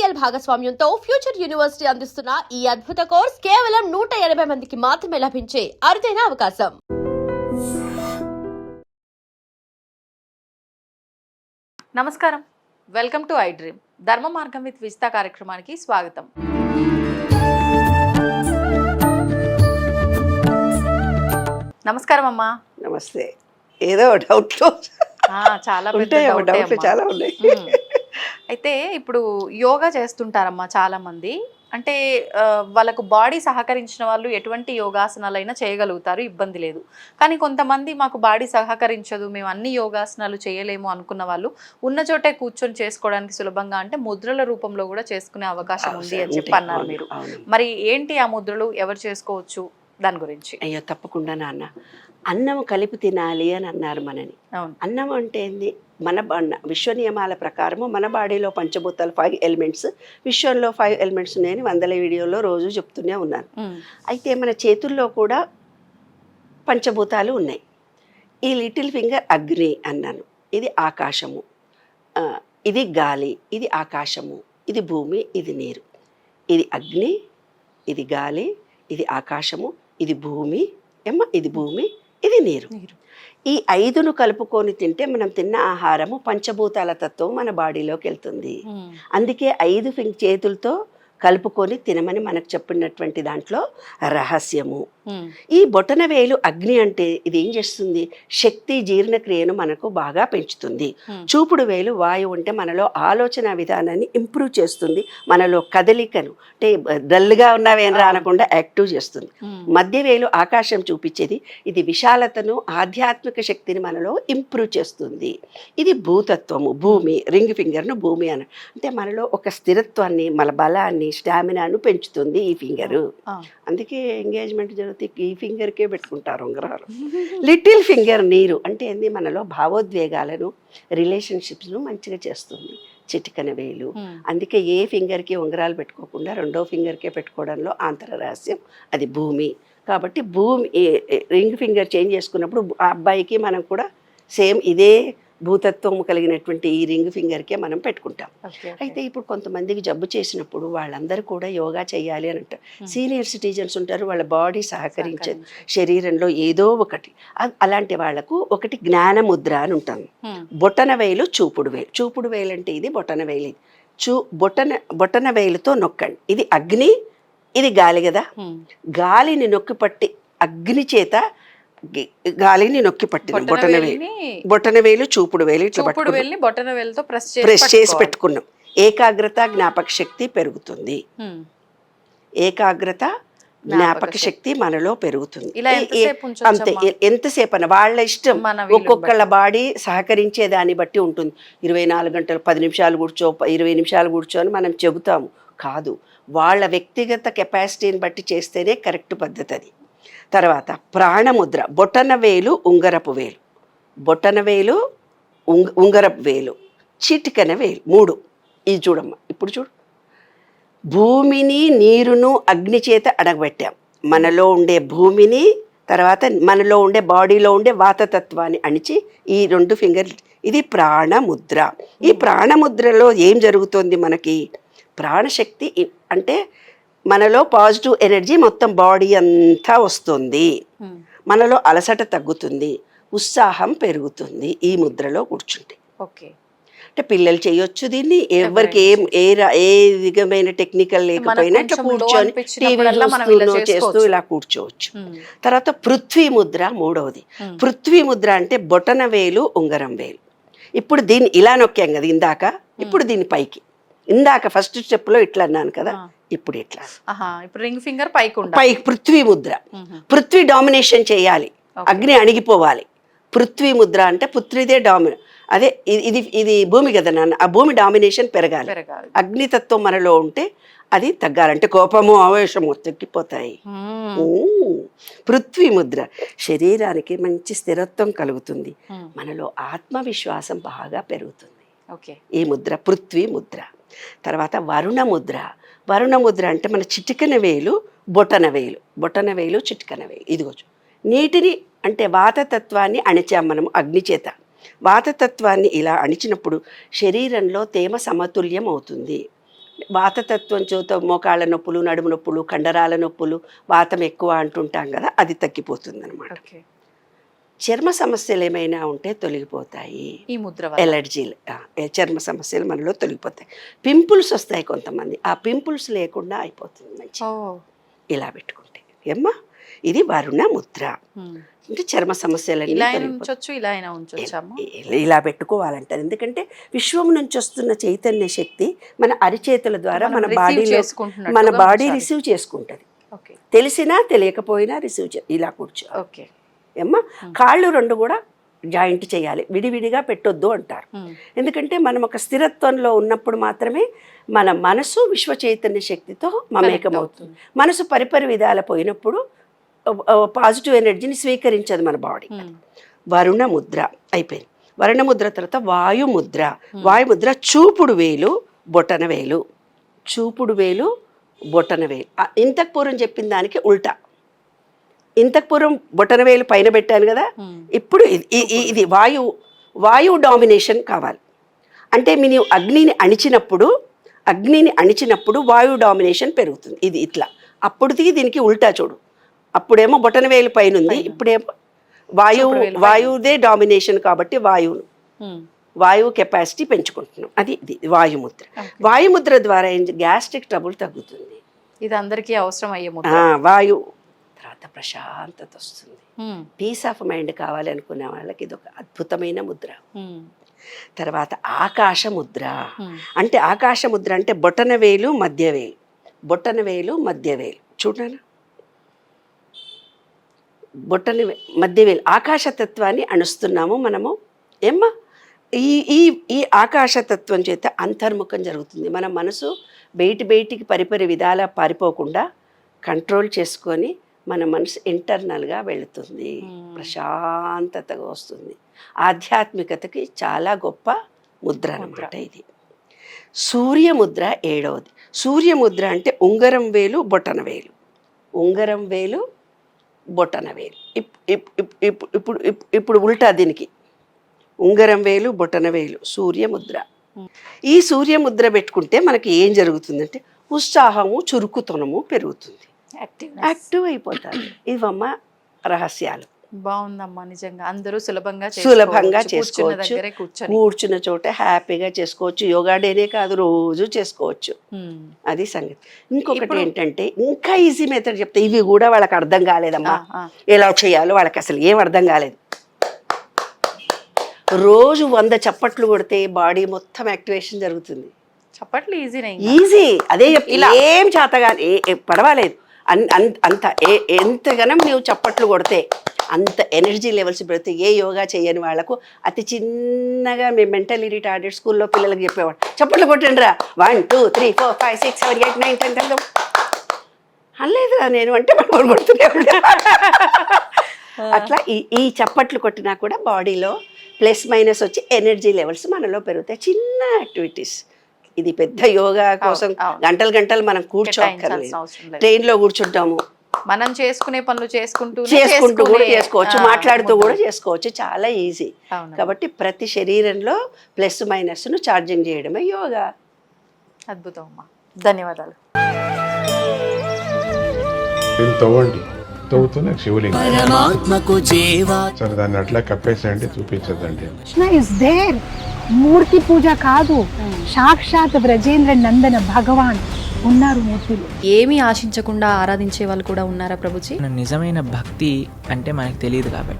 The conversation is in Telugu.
KPL భాగస్వామ్యంతో ఫ్యూచర్ యూనివర్సిటీ అందిస్తున్న ఈ అద్భుత కోర్స్ కేవలం 180 మందికి మాత్రమే లభించే అరుదైన అవకాశం. నమస్కారం, వెల్కమ్ టు ఐ డ్రీమ్. ధర్మ మార్గం విత్ విజిత కార్యక్రమానికి స్వాగతం. నమస్కారం అమ్మా. నమస్తే. ఏదో డౌట్లో చాలా చాలా ఉన్నాయి. అయితే ఇప్పుడు యోగా చేస్తుంటారమ్మా చాలా మంది. అంటే వాళ్ళకు బాడీ సహకరించిన వాళ్ళు ఎటువంటి యోగాసనాలైనా చేయగలుగుతారు, ఇబ్బంది లేదు. కానీ కొంతమంది మాకు బాడీ సహకరించదు, మేము అన్ని యోగాసనాలు చేయలేము అనుకున్న వాళ్ళు ఉన్న చోటే కూర్చొని చేసుకోవడానికి సులభంగా అంటే ముద్రల రూపంలో కూడా చేసుకునే అవకాశం ఉంది అని చెప్పి అన్నారు మీరు. మరి ఏంటి ఆ ముద్రలు, ఎవరు చేసుకోవచ్చు, దాని గురించి? అయ్యో తప్పకుండా నాన్న. అన్నం కలిపి తినాలి అని అన్నారు మనని. అన్నం అంటే ఏంది? మన విశ్వ నియమాల ప్రకారము మన బాడీలో పంచభూతాలు 5 ఎలిమెంట్స్, విశ్వంలో 5 ఎలిమెంట్స్ ఉన్నాయని 100 వీడియోలో రోజు చెప్తూనే ఉన్నాను. అయితే మన చేతుల్లో కూడా పంచభూతాలు ఉన్నాయి. ఈ లిటిల్ ఫింగర్ అగ్ని అన్నాను, ఇది ఆకాశము, ఇది గాలి, ఇది ఆకాశము, ఇది భూమి, ఇది నీరు. ఇది అగ్ని, ఇది గాలి, ఇది ఆకాశము, ఇది భూమి, ఇది భూమి, ఇది నీరు. ఈ 5ను కలుపుకొని తింటే మనం తిన్న ఆహారము పంచభూతాల తత్వం మన బాడీలోకి వెళ్తుంది. అందుకే 5 చేతులతో కలుపుకొని తినమని మనకు చెప్పినటువంటి దాంట్లో రహస్యము. ఈ బొటన వేలు అగ్ని అంటే ఇది ఏం చేస్తుంది? శక్తి, జీర్ణక్రియను మనకు బాగా పెంచుతుంది. చూపుడు వేలు వాయువు అంటే మనలో ఆలోచన విధానాన్ని ఇంప్రూవ్ చేస్తుంది, మనలో కదలికను అంటే డల్గా ఉన్నవేనరా అనకుండా యాక్టివ్ చేస్తుంది. మధ్య వేలు ఆకాశం చూపించేది, ఇది విశాలతను, ఆధ్యాత్మిక శక్తిని మనలో ఇంప్రూవ్ చేస్తుంది. ఇది భూతత్వము, భూమి. రింగ్ ఫింగర్ను భూమి అని అంటే మనలో ఒక స్థిరత్వాన్ని, మన బలాన్ని, స్టామినాను పెంచుతుంది ఈ ఫింగరు. అందుకే ఎంగేజ్మెంట్ జరిగితే ఈ ఫింగర్కే పెట్టుకుంటారు ఉంగరాలు. లిటిల్ ఫింగర్ నీరు అంటే ఏంది? మనలో భావోద్వేగాలను, రిలేషన్షిప్స్ను మంచిగా చేస్తుంది చిటికన వేలు. అందుకే ఏ ఫింగర్కి ఉంగరాలు పెట్టుకోకుండా 2వ ఫింగర్కే పెట్టుకోవడంలో ఆంతర రహస్యం. అది భూమి. కాబట్టి భూమి రింగ్ ఫింగర్ చేంజ్ చేసుకున్నప్పుడు ఆ అబ్బాయికి మనం కూడా సేమ్ ఇదే భూతత్వం కలిగినటువంటి ఈ రింగ్ ఫింగర్కే మనం పెట్టుకుంటాం. అయితే ఇప్పుడు కొంతమందికి జబ్బు చేసినప్పుడు వాళ్ళందరూ కూడా యోగా చేయాలి అని అంటారు. సీనియర్ సిటిజన్స్ ఉంటారు, వాళ్ళ బాడీ సహకరించదు, శరీరంలో ఏదో ఒకటి. అలాంటి వాళ్లకు ఒకటి జ్ఞాన ముద్ర అని ఉంటుంది. బొటన వేలు, చూపుడు వేలు. చూపుడు వేలు అంటే ఇది, బొటన వేలు ఇది. బొటన వేలుతో నొక్కండి. ఇది అగ్ని, ఇది గాలి కదా. గాలిని నొక్కి పట్టి అగ్ని చేత గాలిని నొక్కి పట్టింది బొటన వేలు, చూపుడు వేలు ఇట్లా ప్రెస్ చేసి పెట్టుకున్నాం. ఏకాగ్రత, జ్ఞాపక శక్తి పెరుగుతుంది. ఏకాగ్రత, జ్ఞాపక శక్తి మనలో పెరుగుతుంది. అంతే. ఎంతసేపు అన్న వాళ్ళ ఇష్టం, ఒక్కొక్కళ్ళ బాడీ సహకరించే దాన్ని బట్టి ఉంటుంది. 24 గంటలు 10 నిమిషాలు కూర్చో, 20 నిమిషాలు కూర్చో అని మనం చెబుతాము. కాదు, వాళ్ళ వ్యక్తిగత కెపాసిటీని బట్టి చేస్తేనే కరెక్ట్ పద్ధతి అది. తర్వాత ప్రాణముద్ర. బొటన వేలు, ఉంగరపు వేలు. బొటన వేలు, ఉంగరపు వేలు, చిటికన వేలు, 3. ఇది చూడమ్మా, ఇప్పుడు చూడు. భూమిని, నీరును అగ్ని చేత అడగబెట్టాం. మనలో ఉండే భూమిని, తర్వాత మనలో ఉండే బాడీలో ఉండే వాతతత్వాన్ని అణిచి ఈ 2 ఫింగర్, ఇది ప్రాణముద్ర. ఈ ప్రాణముద్రలో ఏం జరుగుతుంది? మనకి ప్రాణశక్తి అంటే మనలో పాజిటివ్ ఎనర్జీ మొత్తం బాడీ అంతా వస్తుంది. మనలో అలసట తగ్గుతుంది, ఉత్సాహం పెరుగుతుంది ఈ ముద్రలో కూర్చుంటే. అంటే పిల్లలు చేయొచ్చు దీన్ని, ఎవరికి ఏ విధమైన టెక్నికల్ లేకపోయినా ఇట్లా కూర్చొని టీవీ చేస్తూ ఇలా కూర్చోవచ్చు. తర్వాత పృథ్వీ ముద్ర 3వది. పృథ్వీ ముద్ర అంటే బొటన వేలు, ఉంగరం వేలు. ఇప్పుడు దీన్ని ఇలా నొక్కాం కదా ఇందాక, ఇప్పుడు దీన్ని పైకి. ఇందాక ఫస్ట్ స్టెప్ లో ఇట్లా అన్నాను కదా, ఇప్పుడు ఇట్లా. ఇప్పుడు రింగ్ ఫింగర్ పైకి, పృథ్వీ ముద్ర. పృథ్వీ డామినేషన్ చేయాలి, అగ్ని అణిగిపోవాలి. పృథ్వీ ముద్ర అంటే పృథ్వీదే డామినే, అదే ఇది భూమి కదా నాన్న, ఆ భూమి డామినేషన్ పెరగాలి. అగ్నితత్వం మనలో ఉంటే అది తగ్గాలంటే కోపము, ఆవేశము తగ్గిపోతాయి. పృథ్వీ ముద్ర శరీరానికి మంచి స్థిరత్వం కలుగుతుంది, మనలో ఆత్మవిశ్వాసం బాగా పెరుగుతుంది. ఈ ముద్ర పృథ్వీ ముద్ర. తర్వాత వరుణ ముద్ర. వరుణ ముద్ర అంటే మన చిటికన వేలు, బొటన వేలు, బొటన వేలు, చిటికన వేలు. ఇదిగోచ్చు నీటిని అంటే వాతతత్వాన్ని అణిచాం మనము అగ్ని చేత. వాతతత్వాన్ని ఇలా అణిచినప్పుడు శరీరంలో తేమ సమతుల్యం అవుతుంది. వాతతత్వం చేత మోకాళ్ళ నొప్పులు, నడుము నొప్పులు, కండరాల నొప్పులు, వాతం ఎక్కువ అంటుంటాం కదా, అది తగ్గిపోతుంది అనమాట. ఓకే. చర్మ సమస్యలు ఏమైనా ఉంటే తొలగిపోతాయి. ఈ ముద్ర వల్ల. ఎలర్జీలు, చర్మ సమస్యలు మనలో తొలగిపోతాయి. పింపుల్స్ వస్తాయి కొంతమంది, ఆ పింపుల్స్ లేకుండా అయిపోతుంది మంచి. ఇలా పెట్టుకుంటే ఏమ్మా, ఇది వరుణ ముద్ర. అంటే చర్మ సమస్యలన్నీ ఇలా తొలగిపోతాయి. ఉంచొచ్చు, ఇలా అయినా ఉంచొచ్చమ్మా. ఇలా పెట్టుకోవాలంటారు. ఎందుకంటే విశ్వం నుంచి వస్తున్న చైతన్య శక్తి మన అరిచేతుల ద్వారా మన receive బాడీలో చేసుకుంటున్నట్టుగా మన బాడీ ఉంచాలి. రిసీవ్ చేసుకుంటుంది. ఓకే. తెలిసినా తెలియకపోయినా రిసీవ్ ఇలా కూర్చో. ఓకే. ఏమ్మా, కాళ్ళు రెండు కూడా జాయింట్ చేయాలి, విడివిడిగా పెట్టొద్దు అంటారు. ఎందుకంటే మనం ఒక స్థిరత్వంలో ఉన్నప్పుడు మాత్రమే మన మనసు విశ్వ చైతన్య శక్తితో మమేకమవుతుంది. మనసు పరిపరి విధాల పోయినప్పుడు పాజిటివ్ ఎనర్జీని స్వీకరించదు మన బాడీ. వరుణ ముద్ర అయిపోయింది. వరుణ ముద్ర తర్వాత వాయుముద్ర. వాయుముద్ర చూపుడు వేలు, బొటన వేలు, చూపుడు వేలు, బొటన వేలు. ఇంతకు పూర్వం చెప్పిన దానికి ఉల్టా. ఇంతకు పూర్వం బొటన వేలు పైన పెట్టాను కదా, ఇప్పుడు ఇది వాయువు డామినేషన్ కావాలి. అంటే మీరు అగ్నిని అణిచినప్పుడు వాయువు డామినేషన్ పెరుగుతుంది. ఇది ఇట్లా. అప్పుడుకి దీనికి ఉల్టా చూడు. అప్పుడేమో బొటన వేలు పైన ఉంది, ఇప్పుడేమో వాయువుదే డామినేషన్ కాబట్టి వాయువు కెపాసిటీ పెంచుకుంటున్నాం. అది ఇది వాయుముద్ర. వాయుముద్ర ద్వారా గ్యాస్ట్రిక్ ట్రబుల్ తగ్గుతుంది. ఇది అందరికీ అవసరం అయ్యే ముద్ర. వాయు తర్వాత ప్రశాంతత వస్తుంది. పీస్ ఆఫ్ మైండ్ కావాలి అనుకునే వాళ్ళకి ఇది ఒక అద్భుతమైన ముద్ర. తర్వాత ఆకాశ ముద్ర. అంటే ఆకాశ ముద్ర అంటే బొటన వేలు మధ్య వేలు, బొటన వేలు మధ్య వేలు. చూడనా, బొటన మధ్య వేలు ఆకాశతత్వాన్ని అణుస్తున్నాము మనము. ఏమ్మా, ఈ ఆకాశతత్వం చేత అంతర్ముఖం జరుగుతుంది. మన మనసు బయటికి పరిపరి విధాల పారిపోకుండా కంట్రోల్ చేసుకొని మన మనసు ఇంటర్నల్గా వెళుతుంది, ప్రశాంతతగా వస్తుంది. ఆధ్యాత్మికతకి చాలా గొప్ప ముద్ర అన్నమాట ఇది. సూర్యముద్ర 7వది. సూర్యముద్ర అంటే ఉంగరం వేలు, బొటన వేలు, ఉంగరం వేలు, బొటన వేలు. ఇప్పుడు ఉల్టా దీనికి ఉంగరం వేలు, బొటన వేలు, సూర్యముద్ర. ఈ సూర్యముద్ర పెట్టుకుంటే మనకి ఏం జరుగుతుందంటే ఉత్సాహము, చురుకుతనము పెరుగుతుంది, యాక్టివ్ అయిపోతారు. ఇవమ్మ రహస్యాలు. బాగుందమ్మా, నిజంగా అందరూ సులభంగా చేసుకోవచ్చు. కూర్చున్న చోట హ్యాపీగా చేసుకోవచ్చు. యోగా డేనే కాదు, రోజు చేసుకోవచ్చు. అది సంగతి. ఇంకొకటి ఏంటంటే ఇంకా ఈజీ మెథడ్ చెప్తే, ఇవి కూడా వాళ్ళకి అర్థం కాలేదమ్మా, ఎలా చేయాలో వాళ్ళకి అసలు ఏం అర్థం కాలేదు. రోజు 100 చప్పట్లు కొడితే బాడీ మొత్తం యాక్టివేషన్ జరుగుతుంది. చప్పట్లు ఈజీ, అదే ఇలా ఏం చేతగా పర్వాలేదు. అంత ఎంతగానం నువ్వు చప్పట్లు కొడితే అంత ఎనర్జీ లెవెల్స్ పెడితే ఏ యోగా చేయని వాళ్ళకు అతి చిన్నగా మేము మెంటల్లీ రిటార్డెడ్ స్కూల్లో పిల్లలకి చెప్పేవాడు, చప్పట్లు కొట్టండిరా 1 2 3 4 5 6 7 8 9 10 11 అనలేదురా నేను అంటే మనం కొడుతూనే ఉంటా. అట్లా ఈ చప్పట్లు కొట్టినా కూడా బాడీలో ప్లస్ మైనస్ వచ్చి ఎనర్జీ లెవెల్స్ మనలో పెరుగుతాయి. చిన్న యాక్టివిటీస్. ఇది పెద్ద యోగా కోసం గంటలు మనం కూర్చోక్కర్లేదు. ట్రైన్లో కూర్చుంటాము, మనం చేసుకునే పనులు చేసుకుంటూ కూడా చేసుకోవచ్చు, మాట్లాడుతూ కూడా చేసుకోవచ్చు. చాలా ఈజీ. కాబట్టి ప్రతి శరీరంలో ప్లస్ మైనస్ను ఛార్జింగ్ చేయడమే యోగా. అద్భుతం అమ్మా, ధన్యవాదాలు. తవ్వుతూనే శివలింగం సరే దాన్ని అట్లా కప్పేసేయండి, చూపించదండి. మూర్తి పూజ కాదు, సాక్షాత్ బ్రజేంద్ర నందన భగవాన్ ఉన్నారు మూర్తిలో. ఏమీ ఆశించకుండా ఆరాధించే వాళ్ళు కూడా ఉన్నారా ప్రభుజీ? నిజమైన భక్తి అంటే మనకు తెలియదు కాబట్టి